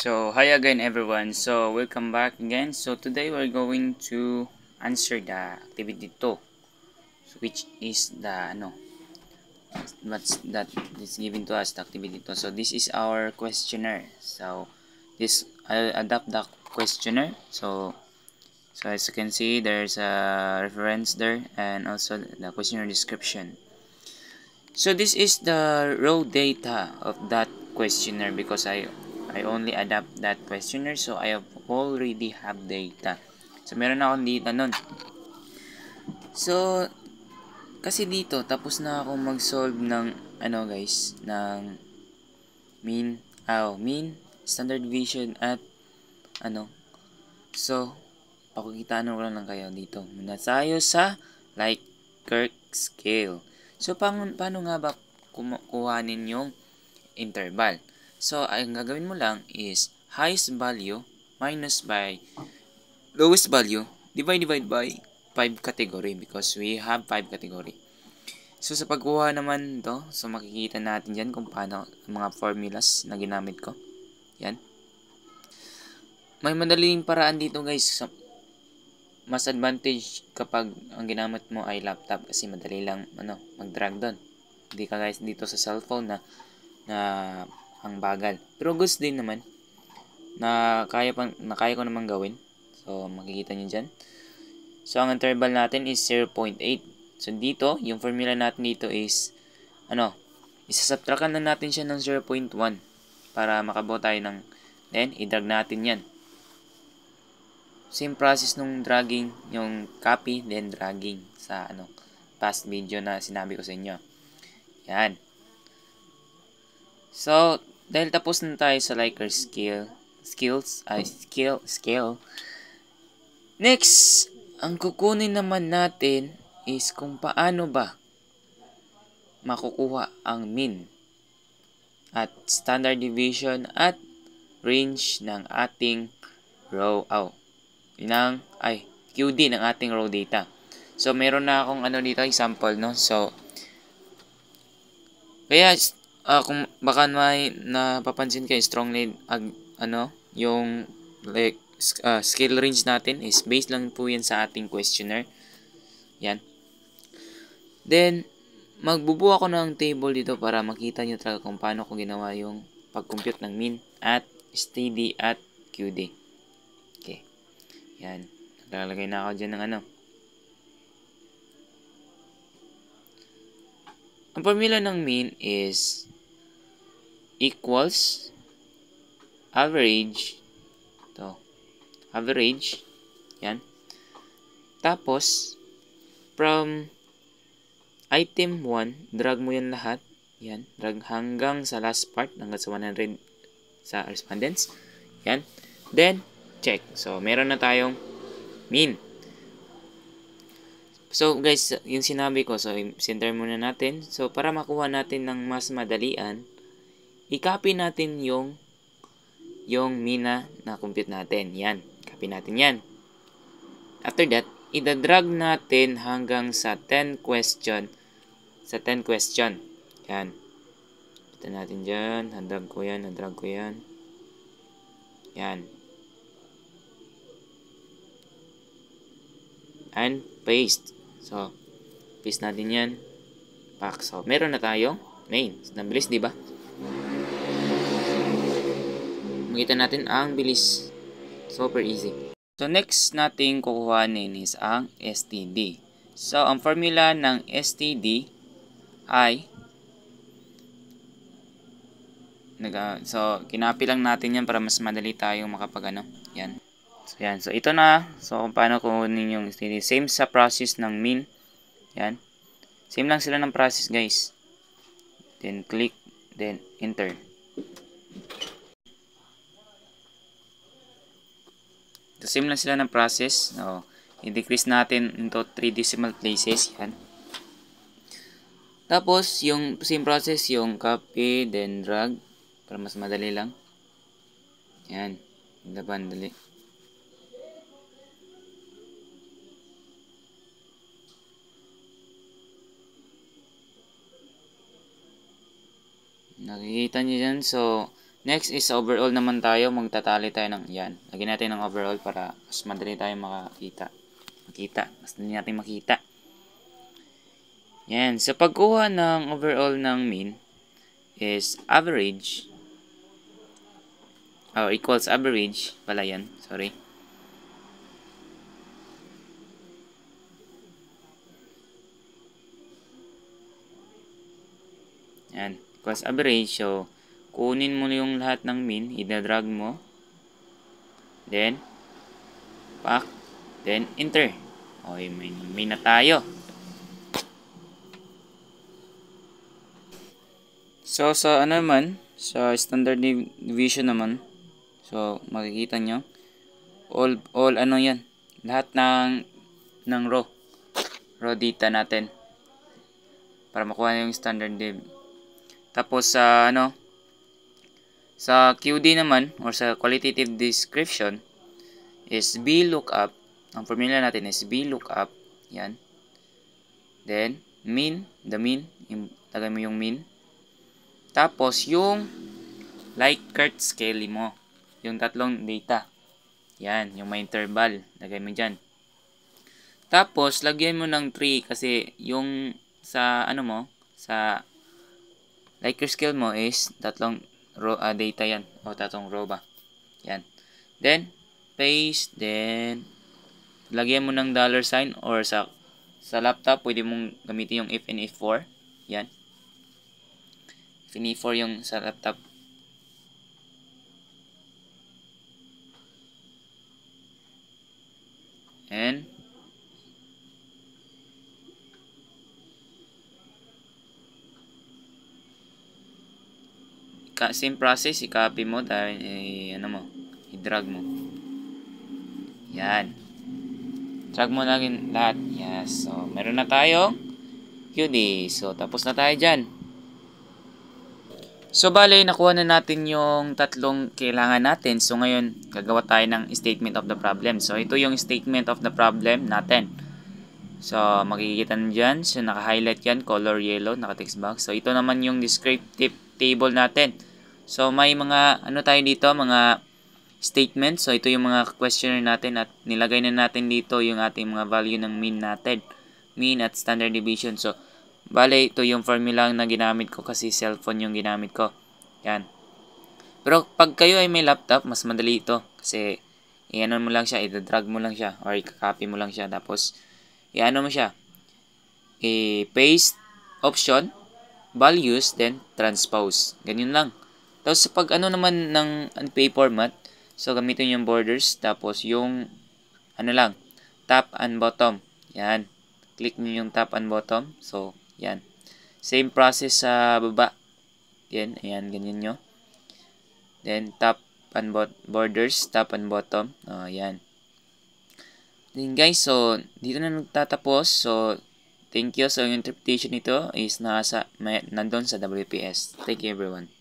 So hi again everyone. So welcome back again. So today we're going to answer the activity 2, which is the what's that is given to us, the activity 2. So this is our questionnaire. So this I'll adapt the questionnaire. So as you can see, there's a reference there and also the questionnaire description. So this is the raw data of that questionnaire because I only adapt that questionnaire, so I have already have data. So meron akong data nun. So kasi dito tapos na ako mag-solve ng guys, ng mean, standard deviation at ano. So pakikitaan ko lang kayo dito. Muna tayo sa Likert scale. So paano nga ba kuhanin yung interval? So ang gagawin mo lang is highest value minus by lowest value divide by 5 category because we have 5 category. So sa pagkuha naman to, so makikita natin dyan kung paano mga formulas na ginamit ko. Yan. May madaling paraan dito guys. So, mas advantage kapag ang ginamit mo ay laptop kasi madali lang mag-drag doon. Hindi ka guys dito sa cellphone na ang bagal. Pero goods din naman na kaya ko naman gawin. So makikita niyo diyan. So ang interval natin is 0.8. So dito, yung formula natin dito is isasubtractan lang natin siya ng 0.1 para makabuo tayo ng then i-drag natin 'yan. Same process nung dragging, yung copy then dragging sa past video na sinabi ko sa inyo. Yan. So, dahil tapos na tayo sa Likert scale. Next, ang kukunin naman natin is kung paano ba makukuha ang mean at standard deviation at range ng ating QD ng ating raw data. So, meron na akong dito, example, no? So, kaya, kung baka may napapansin kayo, strongly, yung scale range natin is based lang po yan sa ating questionnaire. Yan. Then, magbubuo ako ng table dito para makita nyo talaga kung paano ko ginawa yung pag-compute ng mean at STD at QD. Okay. Yan. Naglalagay na ako dyan ng Ang formula ng mean is equals average. Average. Yan. Tapos, from item 1, drag mo yan lahat. Yan. Drag hanggang sa last part, hanggang sa 100 sa respondents. Yan. Then, check. So, meron na tayong mean. So, guys, yung sinabi ko, so, center muna natin. So, para makuha natin ng mas madalian, i-copy natin yung mean na compute natin. Yan. Copy natin yan. After that, i-drag natin hanggang sa 10 question. Yan. Ito natin dyan. Nadrag ko yan. Yan. And paste. So, paste natin yan. Pack. So, meron na tayong main. Nabilis, di ba? Makita natin ang bilis. Super easy. So, next nating kukuhanin is ang STD. So, ang formula ng STD ay kinapi lang natin yan para mas madali tayong makapag yan. So, yan. So, ito na. So, kung paano kunin yung STD. Same sa process ng mean. Yan. Same lang sila ng process, guys. Then, click. Then, enter. So, same lang sila ng process. So, i-decrease natin into 3 decimal places. Yan. Tapos, yung same process, yung copy, then drag. Para mas madali lang. Yan. Madali. Nakikita nyo dyan. So, Next is overall naman tayo. Magtatali tayo ng yan. Lagyan natin ng overall para mas madali tayo makakita. Mas madali natin makita. Yan. Sa pagkuha ng overall ng mean is average. Or equals average. Pala yan. Sorry. Yan. Equals average. So, kunin mo yung lahat ng mean. Ida-drag mo. Then, back. Then, enter. Okay, may na tayo. So, sa ano naman, sa standard deviation naman, so, makikita nyo, all ano yan, lahat ng row data natin, para makuha yung standard dev. Tapos, sa sa QD naman, or sa qualitative description, is VLOOKUP. Ang formula natin is VLOOKUP, yan. Then, mean, the mean, lagay mo yung mean. Tapos, yung Likert scale mo. Yung tatlong data. Yan, yung may interval. Lagay mo dyan. Tapos, lagyan mo ng 3 kasi yung sa sa Likert scale mo is tatlong row, data yan. O tatlong row ba. Yan. Then, paste. Then, lagyan mo ng $sign or sa laptop, pwede mong gamitin yung if and if4. Yan. If and if4 yung sa laptop. And same process, i-copy mo dahil i-drag mo. Yan. Drag mo lang lahat. Yes. So, meron na tayong QD. So, tapos na tayo dyan. So, bale, nakuha na natin yung tatlong kailangan natin. So, ngayon, gagawa tayo ng statement of the problem. So, ito yung statement of the problem natin. So, makikita nyo dyan. So, naka-highlight yan. Color yellow. Naka-text box. So, ito naman yung descriptive table natin. So, may mga, tayo dito? Mga statement. So, ito yung mga questionnaire natin. At nilagay na natin dito yung ating mga value ng mean natin. Mean at standard deviation. So, bale, ito yung formula na ginamit ko kasi cellphone yung ginamit ko. Yan. Pero pag kayo ay may laptop, mas madali ito. Kasi, i-ano mo lang siya, i-drag mo lang siya, or i-copy mo lang siya. Tapos, i-ano mo siya, i-paste, option, values, then transpose. Ganyan lang. Tapos, pag ano naman ng paper format, so, gamitin yung borders. Tapos, yung, top and bottom. Yan. Click nyo yung top and bottom. So, yan. Same process sa baba. Yan. Ayan. Ganyan nyo. Then, top and borders. Top and bottom. Yan. Then, guys. So, dito na nagtatapos. So, thank you. So, yung interpretation nito is nandun sa WPS. Thank you, everyone.